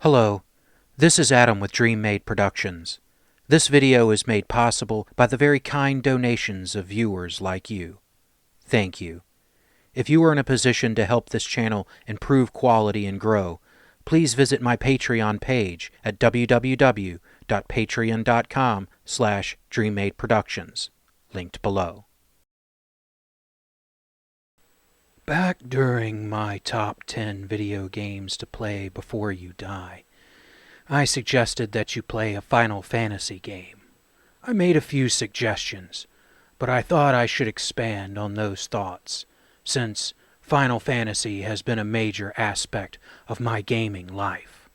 Hello, this is Adam with DreamMade Productions. This video is made possible by the very kind donations of viewers like you. Thank you. If you are in a position to help this channel improve quality and grow, please visit my Patreon page at www.patreon.com/DreamMadeProductions, linked below. Back during my top 10 video games to play before you die, I suggested that you play a Final Fantasy game. I made a few suggestions, but I thought I should expand on those thoughts, since Final Fantasy has been a major aspect of my gaming life.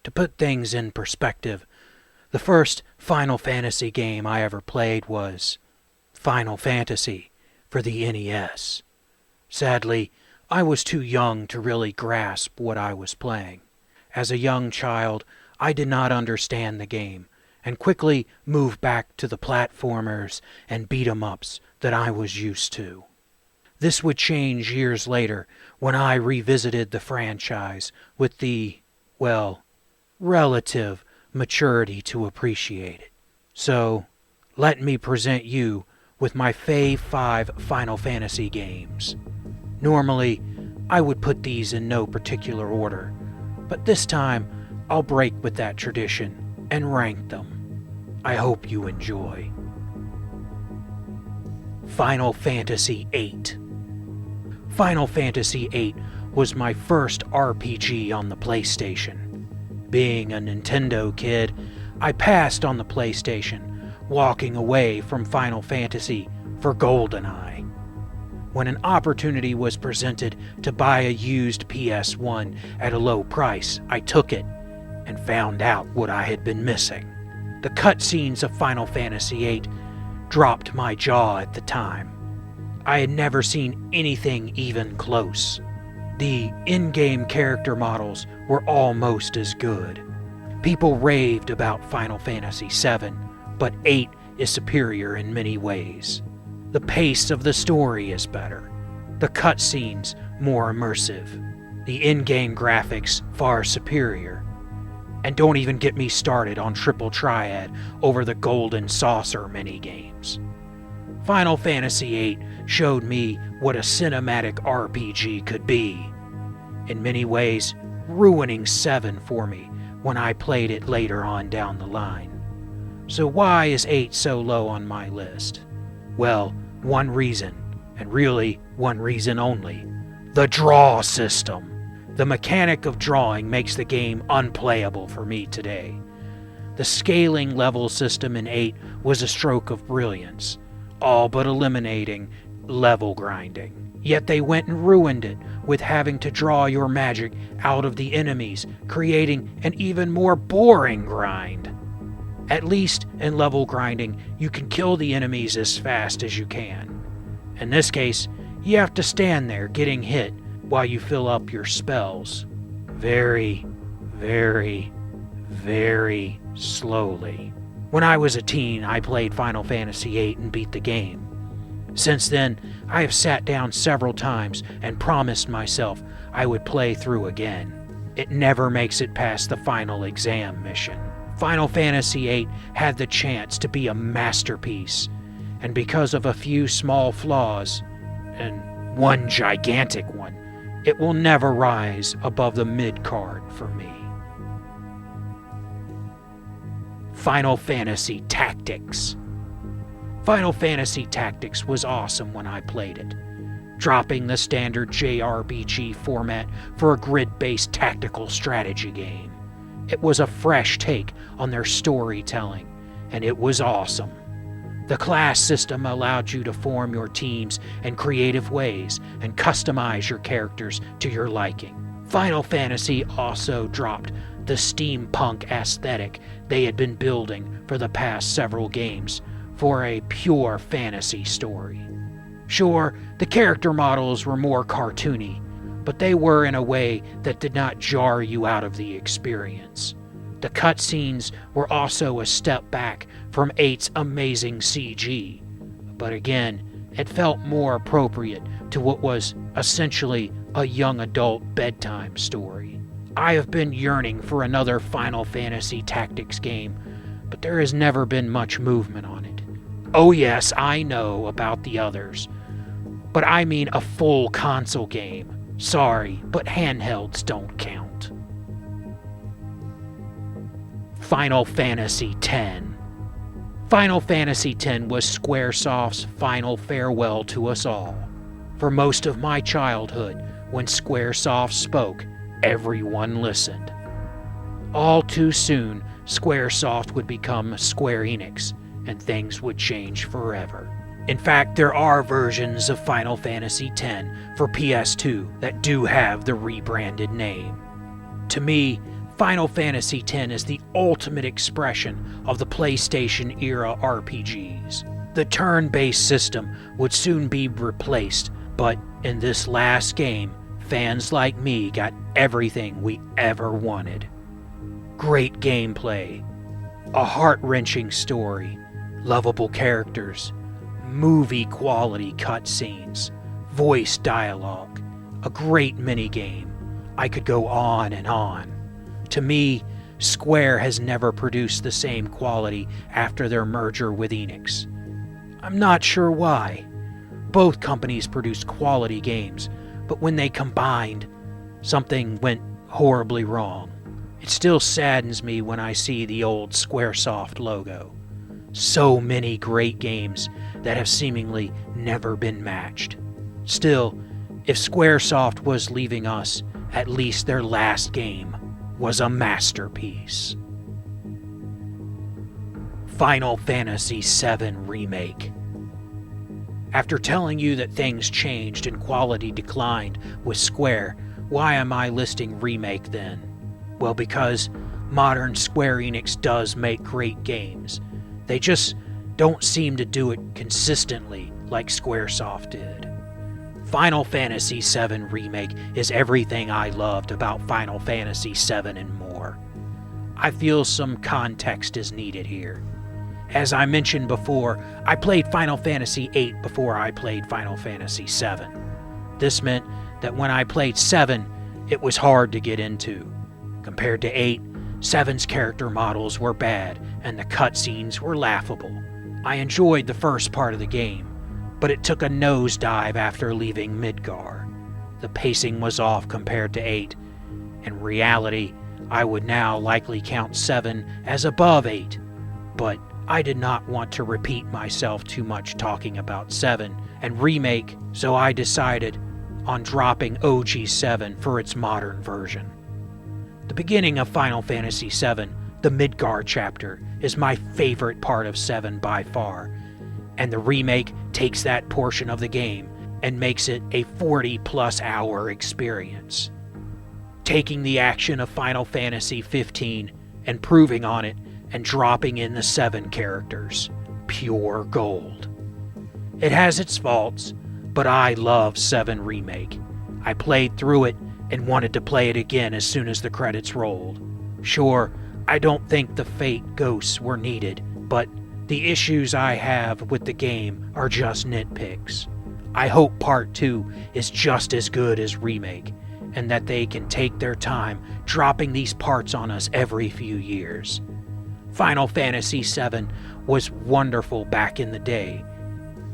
To put things in perspective, the first Final Fantasy game I ever played was Final Fantasy for the NES. Sadly, I was too young to really grasp what I was playing. As a young child, I did not understand the game, and quickly moved back to the platformers and beat-em-ups that I was used to. This would change years later when I revisited the franchise with the, relative maturity to appreciate it. So, let me present you with my Fave 5 Final Fantasy games. Normally, I would put these in no particular order, but this time I'll break with that tradition and rank them. I hope you enjoy. Final Fantasy VIII. Final Fantasy VIII was my first RPG on the PlayStation. Being a Nintendo kid, I passed on the PlayStation, walking away from Final Fantasy for GoldenEye. When an opportunity was presented to buy a used PS1 at a low price, I took it and found out what I had been missing. The cutscenes of Final Fantasy VIII dropped my jaw at the time. I had never seen anything even close. The in-game character models were almost as good. People raved about Final Fantasy VII, but VIII is superior in many ways. The pace of the story is better, the cutscenes more immersive, the in-game graphics far superior. And don't even get me started on Triple Triad over the Golden Saucer minigames. Final Fantasy VIII showed me what a cinematic RPG could be, in many ways ruining 7 for me when I played it later on down the line. So why is 8 so low on my list? Well, one reason, and really one reason only: the draw system. The mechanic of drawing makes the game unplayable for me today. The scaling level system in 8 was a stroke of brilliance, all but eliminating level grinding. Yet they went and ruined it with having to draw your magic out of the enemies, creating an even more boring grind. At least in level grinding, you can kill the enemies as fast as you can. In this case, you have to stand there getting hit while you fill up your spells. Very, very, very slowly. When I was a teen, I played Final Fantasy VIII and beat the game. Since then, I have sat down several times and promised myself I would play through again. It never makes it past the final exam mission. Final Fantasy VIII had the chance to be a masterpiece, and because of a few small flaws, and one gigantic one, it will never rise above the mid-card for me. Final Fantasy Tactics. Final Fantasy Tactics was awesome when I played it, dropping the standard JRPG format for a grid-based tactical strategy game. It was a fresh take on their storytelling, and it was awesome. The class system allowed you to form your teams in creative ways and customize your characters to your liking. Final Fantasy also dropped the steampunk aesthetic they had been building for the past several games for a pure fantasy story. Sure, the character models were more cartoony, but they were in a way that did not jar you out of the experience. The cutscenes were also a step back from 8's amazing CG, but again, it felt more appropriate to what was essentially a young adult bedtime story. I have been yearning for another Final Fantasy Tactics game, but there has never been much movement on it. Oh yes, I know about the others, but I mean a full console game. Sorry, but handhelds don't count. Final Fantasy X. Final Fantasy X was Squaresoft's final farewell to us all. For most of my childhood, when Squaresoft spoke, everyone listened. All too soon, Squaresoft would become Square Enix, and things would change forever. In fact, there are versions of Final Fantasy X for PS2 that do have the rebranded name. To me, Final Fantasy X is the ultimate expression of the PlayStation-era RPGs. The turn-based system would soon be replaced, but in this last game, fans like me got everything we ever wanted. Great gameplay, a heart-wrenching story, lovable characters, movie-quality cutscenes, voice dialogue, a great minigame. I could go on and on. To me, Square has never produced the same quality after their merger with Enix. I'm not sure why. Both companies produced quality games, but when they combined, something went horribly wrong. It still saddens me when I see the old Squaresoft logo. So many great games that have seemingly never been matched. Still, if Squaresoft was leaving us, at least their last game was a masterpiece. Final Fantasy VII Remake. After telling you that things changed and quality declined with Square, why am I listing Remake then? Well, because modern Square Enix does make great games. They just don't seem to do it consistently like Squaresoft did. Final Fantasy VII Remake is everything I loved about Final Fantasy VII and more. I feel some context is needed here. As I mentioned before, I played Final Fantasy VIII before I played Final Fantasy VII. This meant that when I played 7, it was hard to get into. Compared to 8, 7's character models were bad and the cutscenes were laughable. I enjoyed the first part of the game, but it took a nosedive after leaving Midgar. The pacing was off compared to 8. In reality, I would now likely count 7 as above 8, but I did not want to repeat myself too much talking about 7 and Remake, so I decided on dropping OG 7 for its modern version. The beginning of Final Fantasy VII, the Midgar chapter, is my favorite part of 7 by far, and the remake takes that portion of the game and makes it a 40-plus hour experience. Taking the action of Final Fantasy XV, improving on it, and dropping in the 7 characters. Pure gold. It has its faults, but I love 7 Remake. I played through it and wanted to play it again as soon as the credits rolled. Sure, I don't think the Fate ghosts were needed, but the issues I have with the game are just nitpicks. I hope Part 2 is just as good as Remake, and that they can take their time dropping these parts on us every few years. Final Fantasy VII was wonderful back in the day,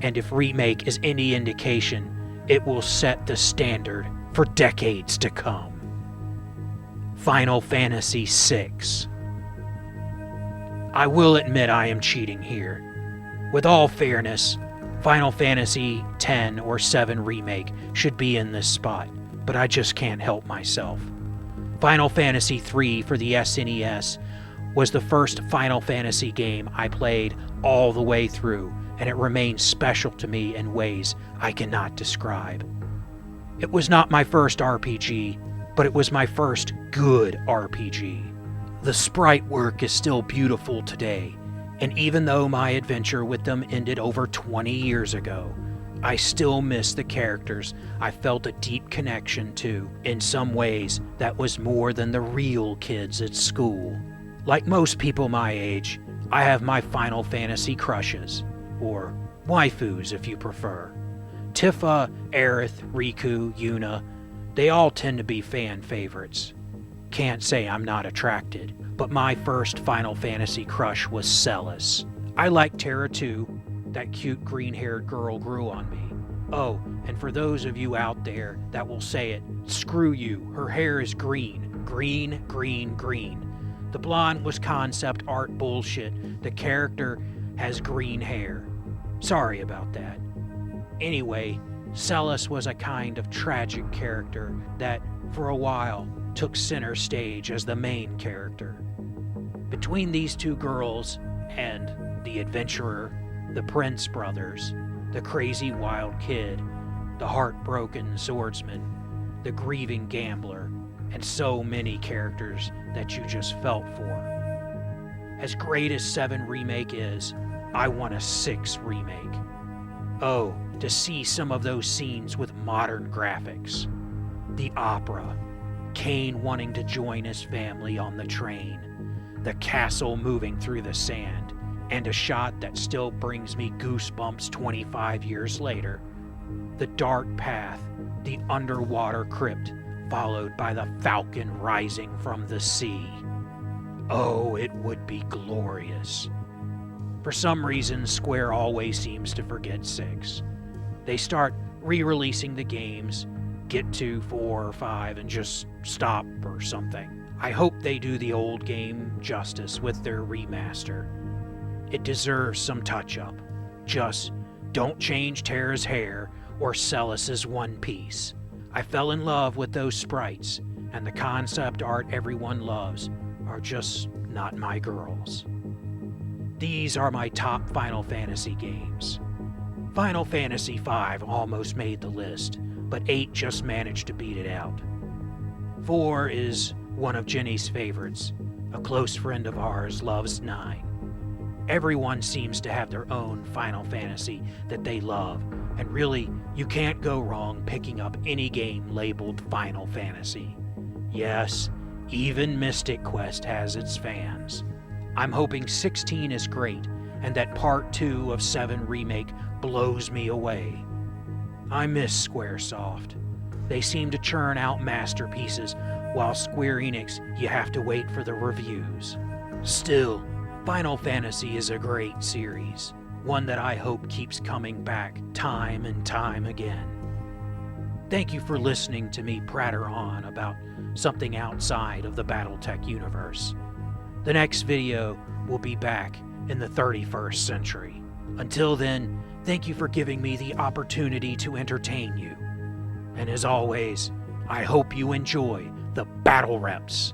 and if Remake is any indication, it will set the standard for decades to come. Final Fantasy VI. I will admit I am cheating here. With all fairness, Final Fantasy X or 7 Remake should be in this spot, but I just can't help myself. Final Fantasy III for the SNES was the first Final Fantasy game I played all the way through, and it remains special to me in ways I cannot describe. It was not my first RPG, but it was my first good RPG. The sprite work is still beautiful today, and even though my adventure with them ended over 20 years ago, I still miss the characters I felt a deep connection to. In some ways, that was more than the real kids at school. Like most people my age, I have my Final Fantasy crushes, or waifus if you prefer. Tifa, Aerith, Riku, Yuna, they all tend to be fan favorites. Can't say I'm not attracted, but my first Final Fantasy crush was Celis. I liked Terra too. That cute green-haired girl grew on me. Oh, and for those of you out there that will say it, screw you, her hair is green. Green, green, green. The blonde was concept art bullshit. The character has green hair. Sorry about that. Anyway, Celis was a kind of tragic character that, for a while, took center stage as the main character. Between these two girls and the adventurer, the Prince brothers, the crazy wild kid, the heartbroken swordsman, the grieving gambler, and so many characters that you just felt for. As great as 7 Remake is, I want a 6 Remake. Oh, to see some of those scenes with modern graphics. The opera, Kane wanting to join his family on the train, the castle moving through the sand, and a shot that still brings me goosebumps 25 years later. The dark path, the underwater crypt, followed by the falcon rising from the sea. Oh, it would be glorious. For some reason, Square always seems to forget 6. They start re-releasing the games, get to 4 or 5, and just stop or something. I hope they do the old game justice with their remaster. It deserves some touch-up. Just don't change Terra's hair or Celis's one piece. I fell in love with those sprites, and the concept art everyone loves are just not my girls. These are my top Final Fantasy games. Final Fantasy V almost made the list, but 8 just managed to beat it out. 4 is one of Jenny's favorites. A close friend of ours loves 9. Everyone seems to have their own Final Fantasy that they love, and really, you can't go wrong picking up any game labeled Final Fantasy. Yes, even Mystic Quest has its fans. I'm hoping 16 is great, and that Part 2 of 7 Remake blows me away. I miss Squaresoft. They seem to churn out masterpieces, while Square Enix, you have to wait for the reviews. Still, Final Fantasy is a great series, one that I hope keeps coming back time and time again. Thank you for listening to me pratter on about something outside of the Battletech universe. The next video will be back in the 31st century. Until then, thank you for giving me the opportunity to entertain you. And as always, I hope you enjoy the battle reps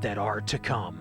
that are to come.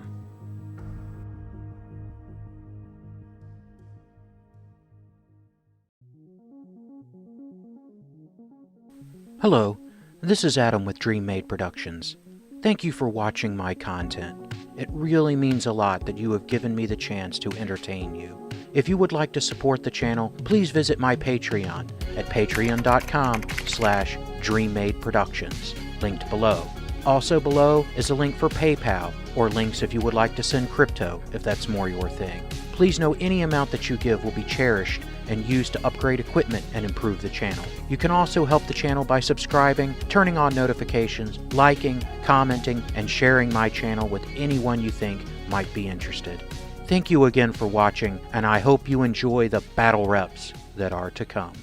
Hello, this is Adam with Dream Made Productions. Thank you for watching my content. It really means a lot that you have given me the chance to entertain you. If you would like to support the channel, please visit my Patreon at patreon.com/DreamMadeProductions, linked below. Also below is a link for PayPal, or links if you would like to send crypto, if that's more your thing. Please know any amount that you give will be cherished and used to upgrade equipment and improve the channel. You can also help the channel by subscribing, turning on notifications, liking, commenting, and sharing my channel with anyone you think might be interested. Thank you again for watching, and I hope you enjoy the battle reps that are to come.